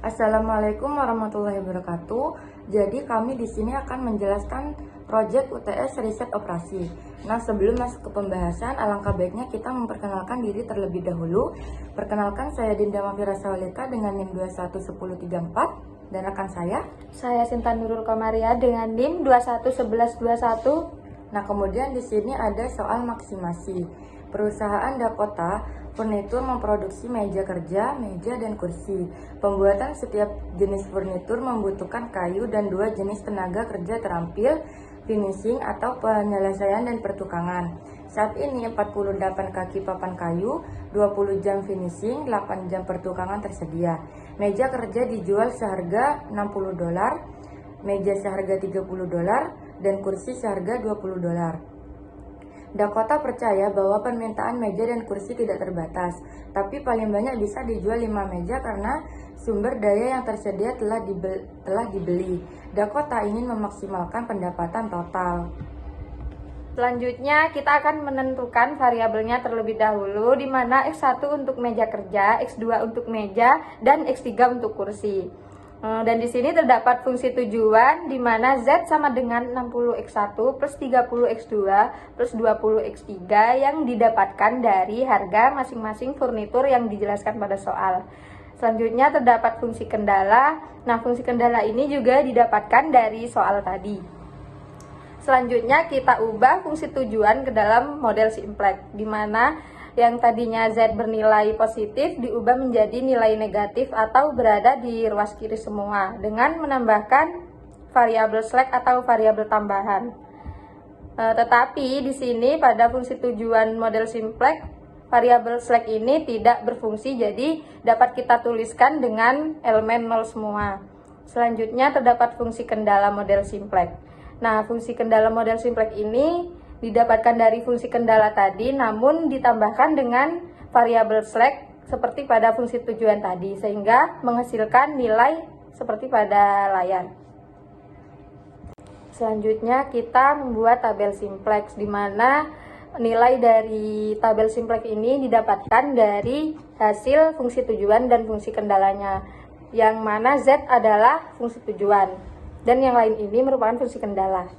Assalamualaikum warahmatullahi wabarakatuh. Jadi kami di sini akan menjelaskan proyek UTS Riset Operasi. Nah, sebelum masuk ke pembahasan, alangkah baiknya kita memperkenalkan diri terlebih dahulu. Perkenalkan, saya Dinda Mafira Sawalika dengan NIM 211034 dan rekan Saya Sinta Nurul Komaria dengan NIM 211121. Nah, kemudian di sini ada soal maksimasi. Perusahaan Dakota Furnitur memproduksi meja kerja, meja, dan kursi. Pembuatan setiap jenis furnitur membutuhkan kayu dan dua jenis tenaga kerja terampil, finishing atau penyelesaian dan pertukangan. Saat ini 48 kaki papan kayu, 20 jam finishing, 8 jam pertukangan tersedia. Meja kerja dijual seharga $60, meja seharga $30, dan kursi seharga $20. Dakota percaya bahwa permintaan meja dan kursi tidak terbatas, tapi paling banyak bisa dijual 5 meja karena sumber daya yang tersedia telah dibeli. Dakota ingin memaksimalkan pendapatan total. Selanjutnya kita akan menentukan variabelnya terlebih dahulu, di mana X1 untuk meja kerja, X2 untuk meja, dan X3 untuk kursi. Dan di sini terdapat fungsi tujuan di mana Z sama dengan 60X1 plus 30X2 plus 20X3 yang didapatkan dari harga masing-masing furnitur yang dijelaskan pada soal. Selanjutnya terdapat fungsi kendala. Nah, fungsi kendala ini juga didapatkan dari soal tadi. Selanjutnya kita ubah fungsi tujuan ke dalam model simplex, di mana yang tadinya Z bernilai positif diubah menjadi nilai negatif atau berada di ruas kiri semua dengan menambahkan variabel slack atau variabel tambahan. Tetapi di sini pada fungsi tujuan model simplex, variabel slack ini tidak berfungsi, jadi dapat kita tuliskan dengan elemen 0 semua. Selanjutnya terdapat fungsi kendala model simplex. Nah, fungsi kendala model simplex ini didapatkan dari fungsi kendala tadi, namun ditambahkan dengan variabel slack seperti pada fungsi tujuan tadi, sehingga menghasilkan nilai seperti pada layar. Selanjutnya kita membuat tabel simplex, di mana nilai dari tabel simplex ini didapatkan dari hasil fungsi tujuan dan fungsi kendalanya, yang mana Z adalah fungsi tujuan dan yang lain ini merupakan fungsi kendala.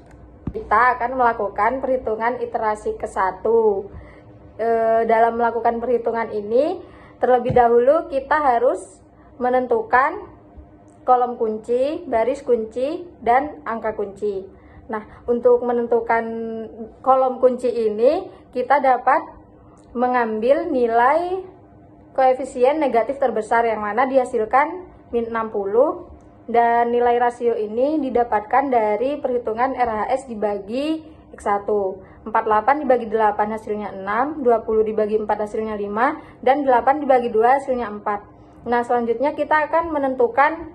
Kita akan melakukan perhitungan iterasi ke-1. Dalam melakukan perhitungan ini, terlebih dahulu kita harus menentukan kolom kunci, baris kunci, dan angka kunci. Nah, untuk menentukan kolom kunci ini, kita dapat mengambil nilai koefisien negatif terbesar yang mana dihasilkan min 60. Dan nilai rasio ini didapatkan dari perhitungan RHS dibagi X1. 48 dibagi 8 hasilnya 6, 20 dibagi 4 hasilnya 5, dan 8 dibagi 2 hasilnya 4. Nah, selanjutnya kita akan menentukan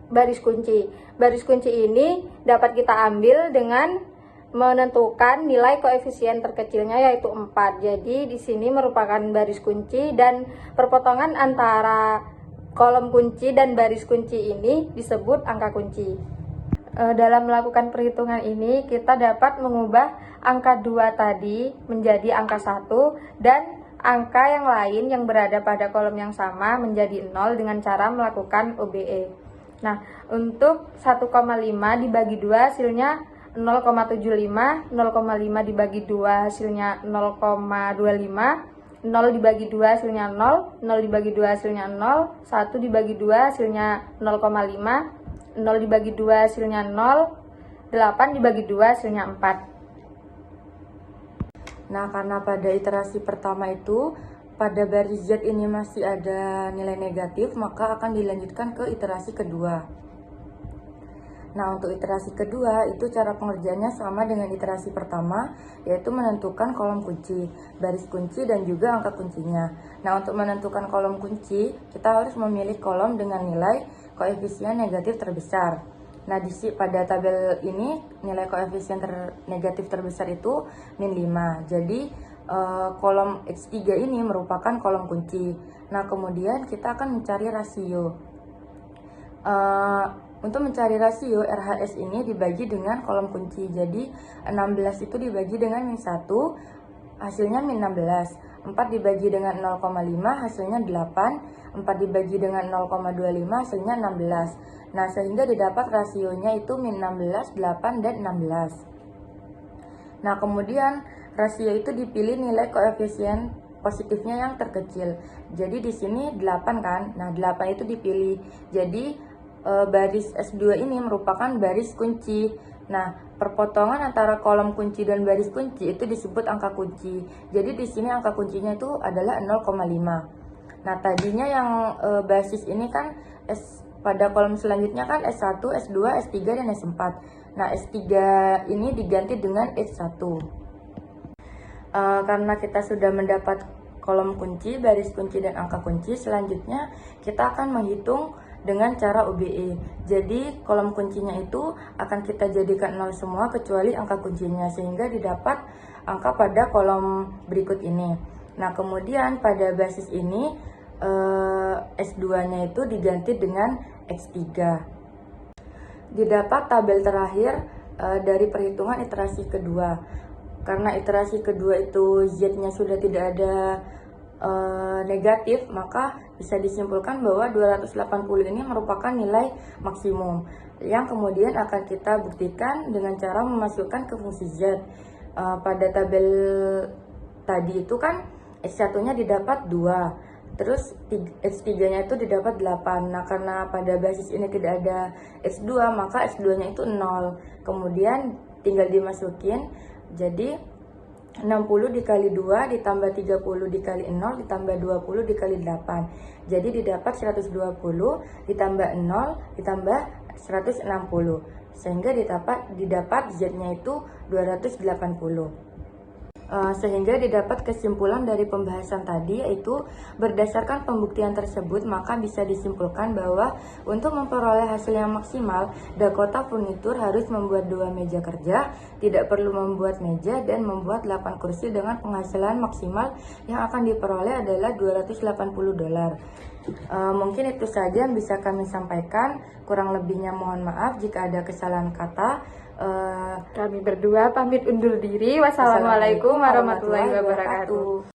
baris kunci. Baris kunci ini dapat kita ambil dengan menentukan nilai koefisien terkecilnya yaitu 4. Jadi di sini merupakan baris kunci dan perpotongan antara kolom kunci dan baris kunci ini disebut angka kunci. Dalam melakukan perhitungan ini, kita dapat mengubah angka 2 tadi menjadi angka 1 dan angka yang lain yang berada pada kolom yang sama menjadi 0 dengan cara melakukan OBE. Nah, untuk 1,5 dibagi 2 hasilnya 0,75, 0,5 dibagi 2 hasilnya 0,25, 0 dibagi 2 hasilnya 0, 0 dibagi 2 hasilnya 0, 1 dibagi 2 hasilnya 0,5, 0 dibagi 2 hasilnya 0, 8 dibagi 2 hasilnya 4. Nah, karena pada iterasi pertama itu, pada baris Z ini masih ada nilai negatif, maka akan dilanjutkan ke iterasi kedua. Nah, untuk iterasi kedua itu cara pengerjaannya sama dengan iterasi pertama, yaitu menentukan kolom kunci, baris kunci, dan juga angka kuncinya. Nah, untuk menentukan kolom kunci, kita harus memilih kolom dengan nilai koefisien negatif terbesar. Nah, pada tabel ini nilai koefisien negatif terbesar itu min 5. Jadi, kolom X3 ini merupakan kolom kunci. Nah, kemudian kita akan mencari rasio. Untuk mencari rasio, RHS ini dibagi dengan kolom kunci. Jadi 16 itu dibagi dengan min 1, hasilnya min 16. 4 dibagi dengan 0,5 hasilnya 8, 4 dibagi dengan 0,25 hasilnya 16. Nah, sehingga didapat rasionya itu min 16, 8, dan 16. Nah, kemudian rasio itu dipilih nilai koefisien positifnya yang terkecil. Jadi di sini 8 kan. Nah, 8 itu dipilih. Jadi baris S2 ini merupakan baris kunci. Nah, perpotongan antara kolom kunci dan baris kunci itu disebut angka kunci. Jadi di sini angka kuncinya itu adalah 0,5. Nah, tadinya yang basis ini kan pada kolom selanjutnya kan S1, S2, S3, dan S4. Nah, S3 ini diganti dengan S1. Karena kita sudah mendapat kolom kunci, baris kunci, dan angka kunci, selanjutnya kita akan menghitung dengan cara OBE. Jadi kolom kuncinya itu akan kita jadikan 0 semua kecuali angka kuncinya, sehingga didapat angka pada kolom berikut ini. Nah, kemudian pada basis ini S2-nya itu diganti dengan X3. Didapat tabel terakhir dari perhitungan iterasi kedua. Karena iterasi kedua itu Z-nya sudah tidak ada negatif, maka bisa disimpulkan bahwa 280 ini merupakan nilai maksimum yang kemudian akan kita buktikan dengan cara memasukkan ke fungsi Z. Pada tabel tadi itu kan X1-nya didapat 2, terus X3-nya itu didapat 8. Nah, karena pada basis ini tidak ada X2, maka X2-nya itu 0. Kemudian tinggal dimasukin, jadi 60 dikali 2 ditambah 30 dikali 0 ditambah 20 dikali 8. Jadi didapat 120 ditambah 0 ditambah 160. Sehingga didapat Z-nya itu 280. Sehingga didapat kesimpulan dari pembahasan tadi, yaitu berdasarkan pembuktian tersebut maka bisa disimpulkan bahwa untuk memperoleh hasil yang maksimal, Dakota Furniture harus membuat 2 meja kerja, tidak perlu membuat meja, dan membuat 8 kursi dengan penghasilan maksimal yang akan diperoleh adalah $280. Mungkin itu saja yang bisa kami sampaikan, kurang lebihnya mohon maaf jika ada kesalahan kata. Kami berdua pamit undur diri. Wassalamualaikum warahmatullahi wabarakatuh.